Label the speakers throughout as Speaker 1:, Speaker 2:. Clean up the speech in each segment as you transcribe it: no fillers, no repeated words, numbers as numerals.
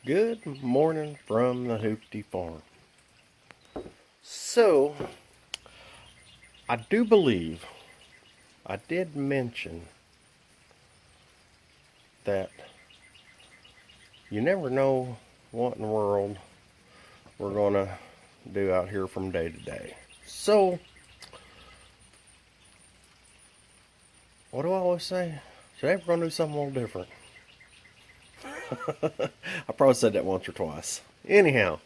Speaker 1: Good morning from the Hoopty Farm. So, I do believe I did mention that you never know what in the world we're going to do out here from day to day. So, what do I always say? Today we're going to do something a little different. I probably said that once or twice. Anyhow,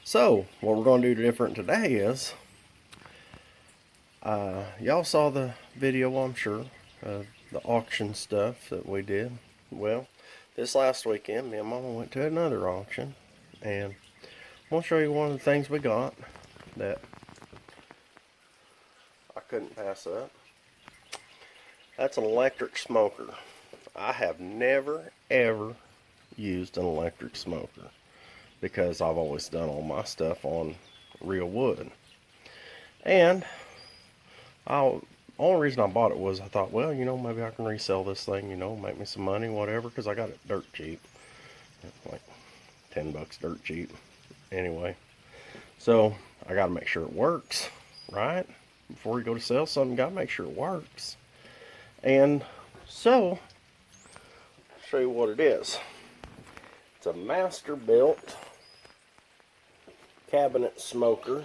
Speaker 1: so what we're going to do different today is, y'all saw the video, I'm sure, of the auction stuff that we did. Well, this last weekend, me and Mama went to another auction, and I'll show you one of the things we got that I couldn't pass up. That's an electric smoker. I have never, ever used an electric smoker because I've always done all my stuff on real wood. And only reason I bought it was I thought, well, maybe I can resell this thing, make me some money, whatever, because I got it dirt cheap. Like $10 dirt cheap. Anyway, so I got to make sure it works, right? Before you go to sell something, you got to make sure it works. And so, I'll show you what it is. It's a master built cabinet smoker,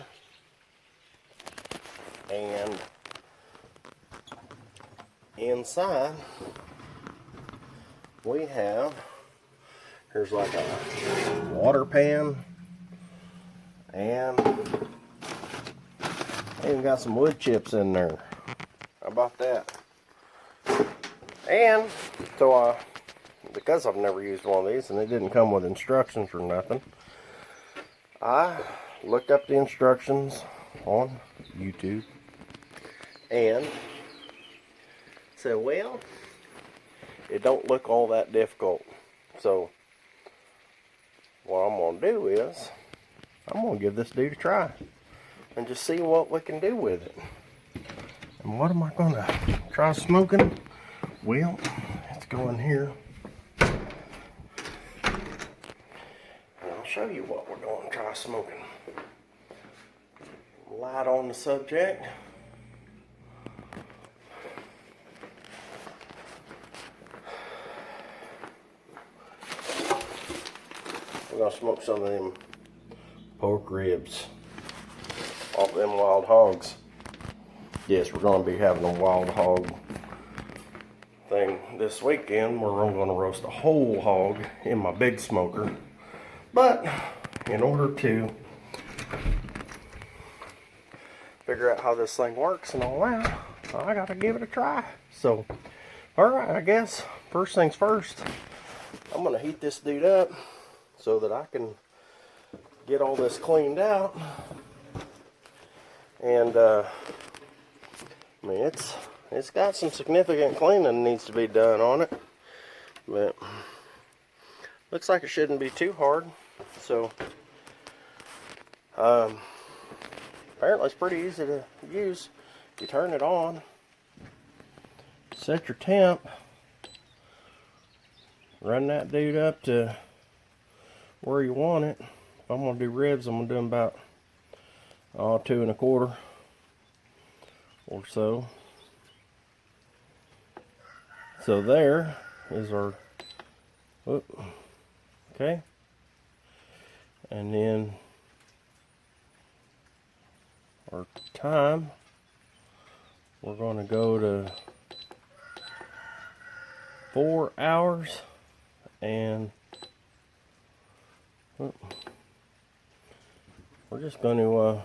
Speaker 1: and inside we have, here's like a water pan, and even got some wood chips in there. How about that? And so because I've never used one of these and it didn't come with instructions or nothing, I looked up the instructions on YouTube and said, well, it don't look all that difficult. So what I'm going to do is I'm going to give this dude a try and just see what we can do with it. And what am I going to try smoking? Well, let's go in here and I'll show you what we're going to try smoking. Light on the subject. We're going to smoke some of them pork ribs off them wild hogs. Yes, we're going to be having a wild hog thing this weekend where I'm going to roast a whole hog in my big smoker. But in order to figure out how this thing works and all that, I got to give it a try. So, alright, I guess first things first, I'm going to heat this dude up so that I can get all this cleaned out. And I mean, it's got some significant cleaning that needs to be done on it, but looks like it shouldn't be too hard. So apparently it's pretty easy to use. You turn it on, set your temp, run that dude up to where you want it. If I'm gonna do ribs, I'm gonna do them about 2 1/4 or so. So there is our, okay, and then our time, we're going to go to 4 hours, and we're just going to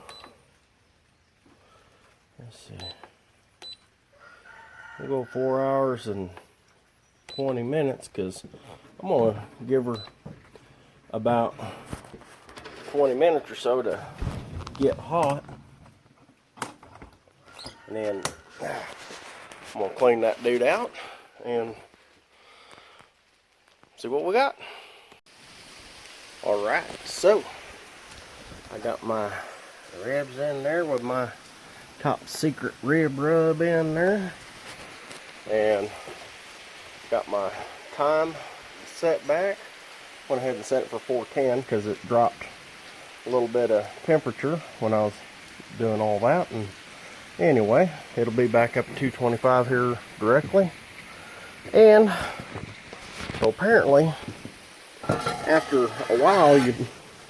Speaker 1: let's see, we'll go 4 hours and 20 minutes because I'm going to give her about 20 minutes or so to get hot, and then I'm going to clean that dude out and see what we got. Alright, so I got my ribs in there with my top secret rib rub in there, and got my time set back went ahead and set it for 410 because it dropped a little bit of temperature when I was doing all that. And anyway, it'll be back up to 225 here directly. And so apparently, after a while, you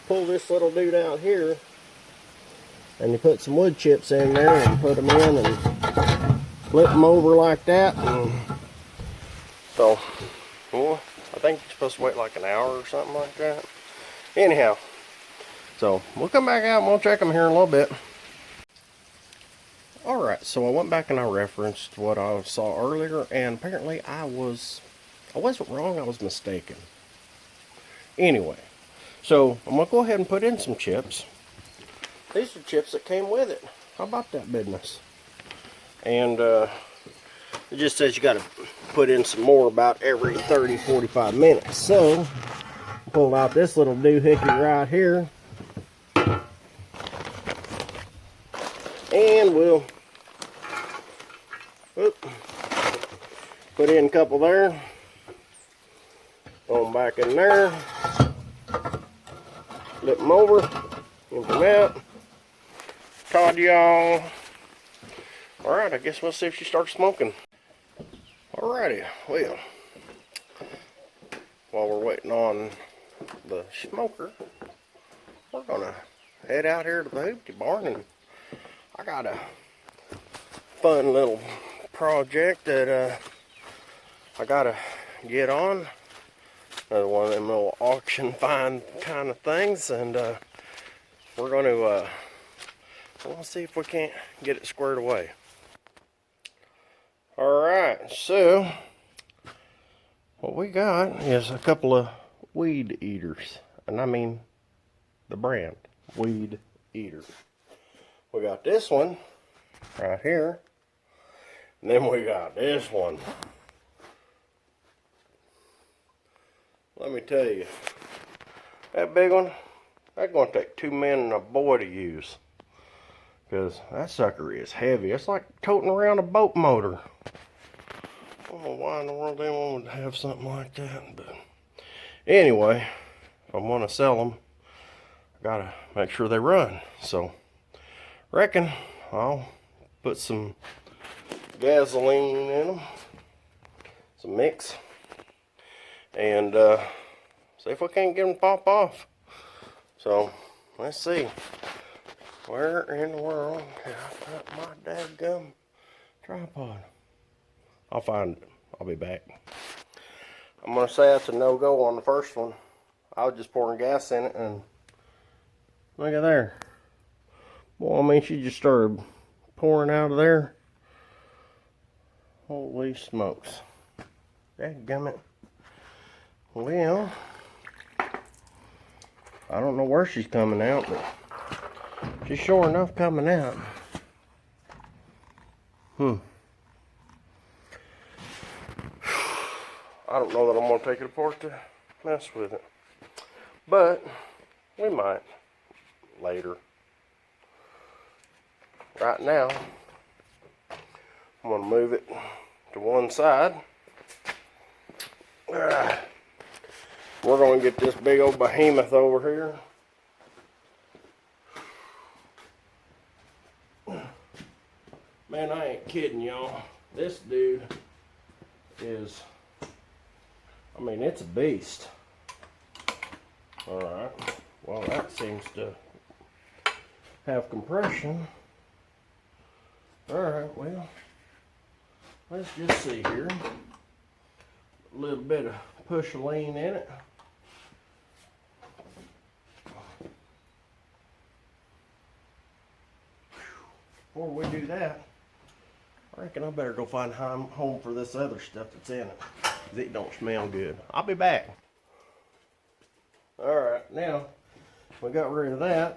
Speaker 1: pull this little dude out here and you put some wood chips in there and put them in and flip them over like that. And so, well, I think you're supposed to wait like an hour or something like that. Anyhow, so we'll come back out and we'll check them here in a little bit. Alright, so I went back and I referenced what I saw earlier, and apparently I wasn't wrong, I was mistaken. Anyway, so I'm going to go ahead and put in some chips. These are chips that came with it. How about that business? And it just says you got to put in some more about every 30-45 minutes. So, pull out this little doohickey right here. And we'll put in a couple there. Throw them back in there. Flip them over. Empty them out. Todd y'all. Alright, I guess we'll see if she starts smoking. Alrighty, well, while we're waiting on the smoker, we're gonna head out here to the Hoopty Barn, and I got a fun little project that I gotta get on. Another one of them little auction find kind of things, and we're gonna we'll see if we can't get it squared away. Alright, so what we got is a couple of weed eaters, and I mean the brand, Weed Eaters. We got this one right here, and then we got this one. Let me tell you, that big one, that's going to take 2 men and a boy to use, because that sucker is heavy. It's like toting around a boat motor. I don't know why in the world anyone would have something like that, but anyway, if I want to sell them, I gotta make sure they run. So reckon I'll put some gasoline in them, some mix, and see if we can't get them to pop off. So let's see, where in the world can I put my dadgum tripod? I'll find it. I'll be back. I'm gonna say that's a no-go on the first one. I was just pouring gas in it, and look at there. Well, I mean, she just started pouring out of there. Holy smokes. Dadgummit. Well, I don't know where she's coming out, but she's sure enough coming out. I don't know that I'm going to take it apart to mess with it. But we might later. Right now, I'm going to move it to one side. We're going to get this big old behemoth over here. Man, I ain't kidding y'all. This dude is, I mean, it's a beast. Alright, well, that seems to have compression. Alright, well, let's just see here. A little bit of push lean in it. Before we do that, I reckon I better go find a home for this other stuff that's in it, because it don't smell good. I'll be back. Alright, now we got rid of that.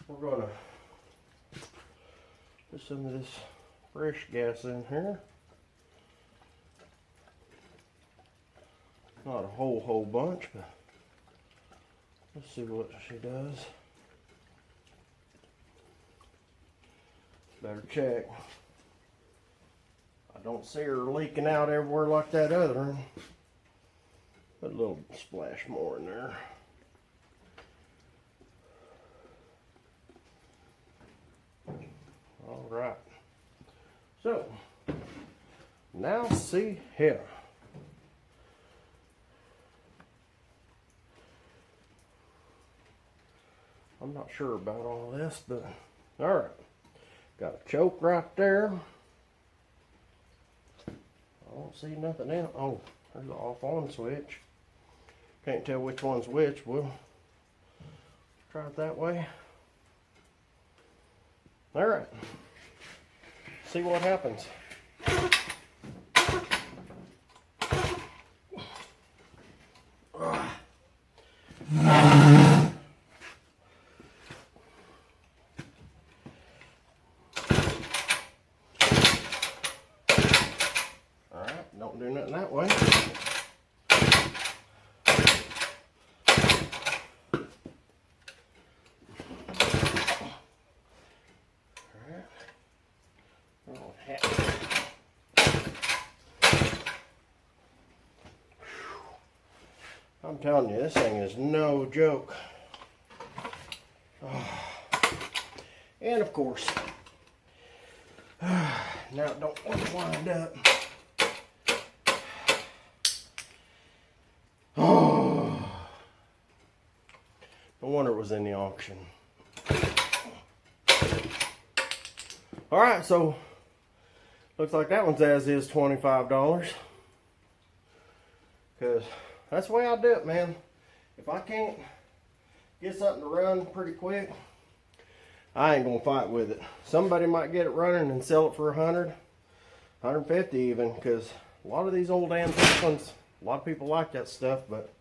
Speaker 1: We're going to put some of this fresh gas in here. Not a whole bunch, but let's see what she does. Better check. I don't see her leaking out everywhere like that other one. Put a little splash more in there. All right. So, now see here. I'm not sure about all this, but all right. Got a choke right there. I don't see nothing else. Oh, there's an off on switch. Can't tell which one's which. We'll try it that way. All right. See what happens. Alright, don't do nothing that way. I'm telling you, this thing is no joke. Oh. And of course, now it don't want to wind up. Oh. No wonder it was in the auction. Alright, so looks like that one's as is $25. Because that's the way I do it, man. If I can't get something to run pretty quick, I ain't gonna fight with it. Somebody might get it running and sell it for 100, 150 even, because a lot of these old antique ones, a lot of people like that stuff, but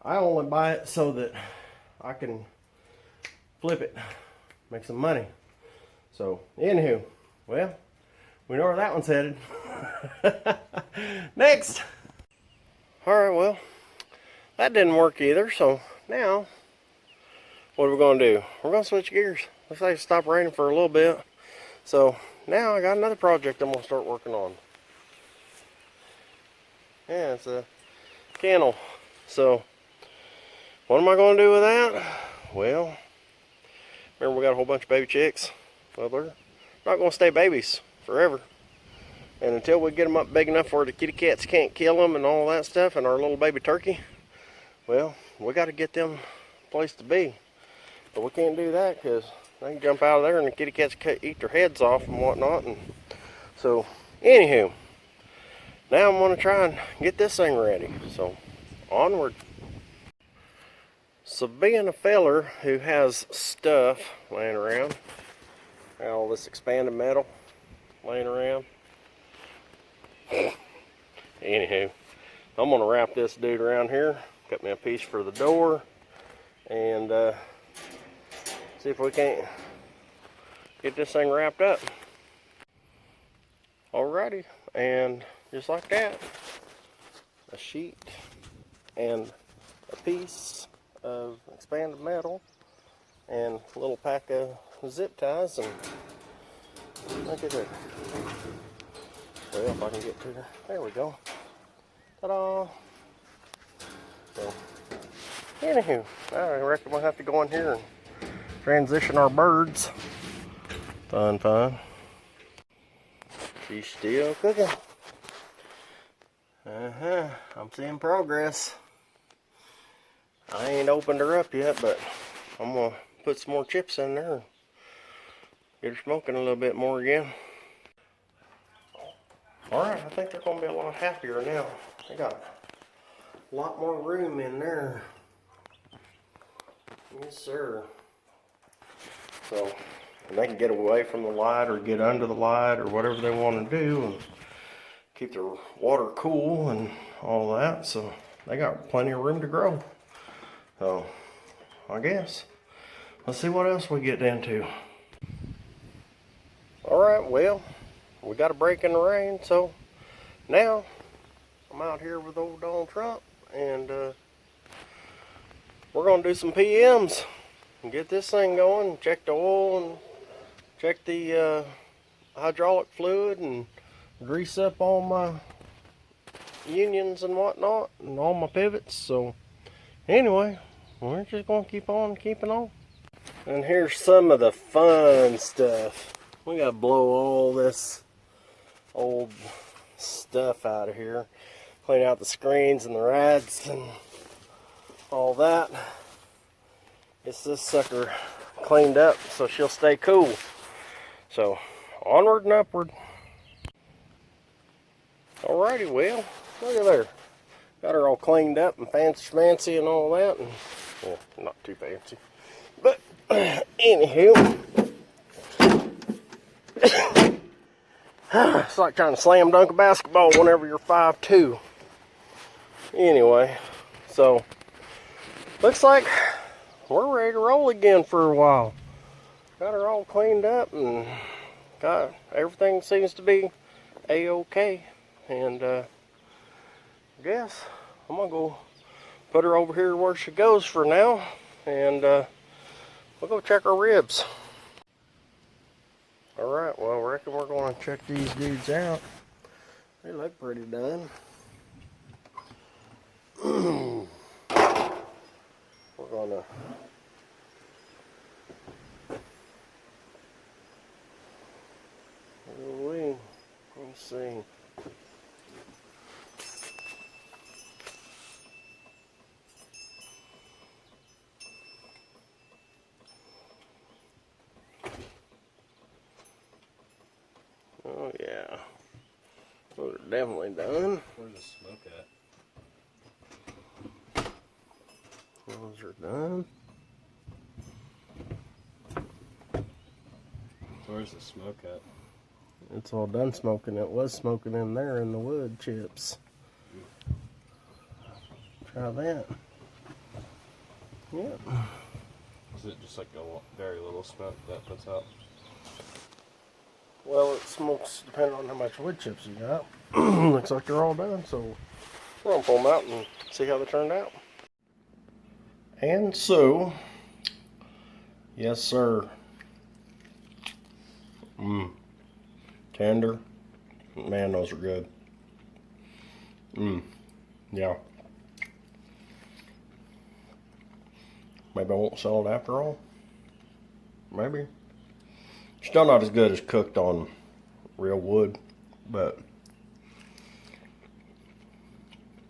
Speaker 1: I only buy it so that I can flip it, make some money. So, anywho, well, we know where that one's headed. Next! Alright, well, that didn't work either, so now, what are we going to do? We're going to switch gears. Looks like it stopped raining for a little bit. So, now I got another project I'm going to start working on. Yeah, it's a kennel. So, what am I going to do with that? Well, remember we got a whole bunch of baby chicks. Well, they're not going to stay babies forever. And until we get them up big enough where the kitty cats can't kill them and all that stuff, and our little baby turkey, well, we got to get them a place to be. But we can't do that because they can jump out of there and the kitty cats eat their heads off and whatnot. And so, anywho, now I'm going to try and get this thing ready. So, onward. So, being a feller who has stuff laying around, all this expanded metal laying around, anywho, I'm going to wrap this dude around here, cut me a piece for the door, and see if we can't get this thing wrapped up. Alrighty, and just like that, a sheet and a piece of expanded metal and a little pack of zip ties, and look at it. Well, if I can get to there. There we go. Ta-da! So, anywho, I reckon we'll have to go in here and transition our birds. Fun, fun. She's still cooking. I'm seeing progress. I ain't opened her up yet, but I'm gonna put some more chips in there and get her smoking a little bit more again. Alright, I think they're going to be a lot happier now. They got a lot more room in there. Yes, sir. So, they can get away from the light or get under the light or whatever they want to do and keep their water cool and all that. So, they got plenty of room to grow. So, I guess. Let's see what else we get into. Alright, well, we got a break in the rain, so now I'm out here with old Donald Trump, and we're going to do some PMs and get this thing going, check the oil and check the hydraulic fluid and grease up all my unions and whatnot, and all my pivots. So anyway, we're just gonna keep on keeping on. And here's some of the fun stuff. We gotta blow all this old stuff out of here, clean out the screens and the rads and all that. It's this sucker cleaned up so she'll stay cool. So onward and upward. Alrighty, well, look at there. Got her all cleaned up and fancy schmancy and all that. And, well, not too fancy. But anywho, it's like trying to slam dunk a basketball whenever you're 5'2". Anyway, so looks like we're ready to roll again for a while. Got her all cleaned up and got everything seems to be a-okay. And I guess I'm gonna go put her over here where she goes for now, and we'll go check her ribs. Alright, well, I reckon we're going to check these dudes out. They look pretty done. We're gonna let's see. Oh yeah, those are definitely done.
Speaker 2: Where's the smoke at?
Speaker 1: Those are done.
Speaker 2: Where's the smoke at?
Speaker 1: It's all done smoking. It was smoking in there in the wood chips. Try that. Yep.
Speaker 2: Is it just like a very little smoke that puts out?
Speaker 1: Well, it smokes depending on how much wood chips you got. Looks like they're all done, so we're gonna pull them out and see how they turned out. And so, yes sir. Tender. Man, those are good. Yeah. Maybe I won't sell it after all. Maybe. Still not as good as cooked on real wood, but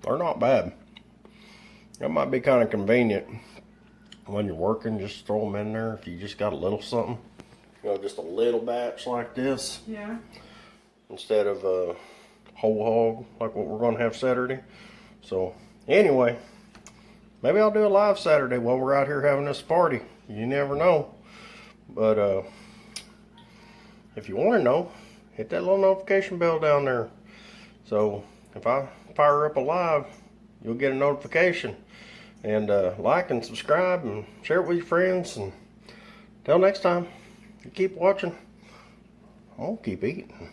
Speaker 1: they're not bad. That might be kind of convenient when you're working, just throw them in there if you just got a little something. You know, just a little batch like this.
Speaker 3: Yeah.
Speaker 1: Instead of a whole hog like what we're going to have Saturday. So anyway, maybe I'll do a live Saturday while we're out here having this party. You never know. But if you want to know, hit that little notification bell down there. So if I fire up a live, you'll get a notification. And like and subscribe and share it with your friends. And until next time, you keep watching. I'm gonna keep eating.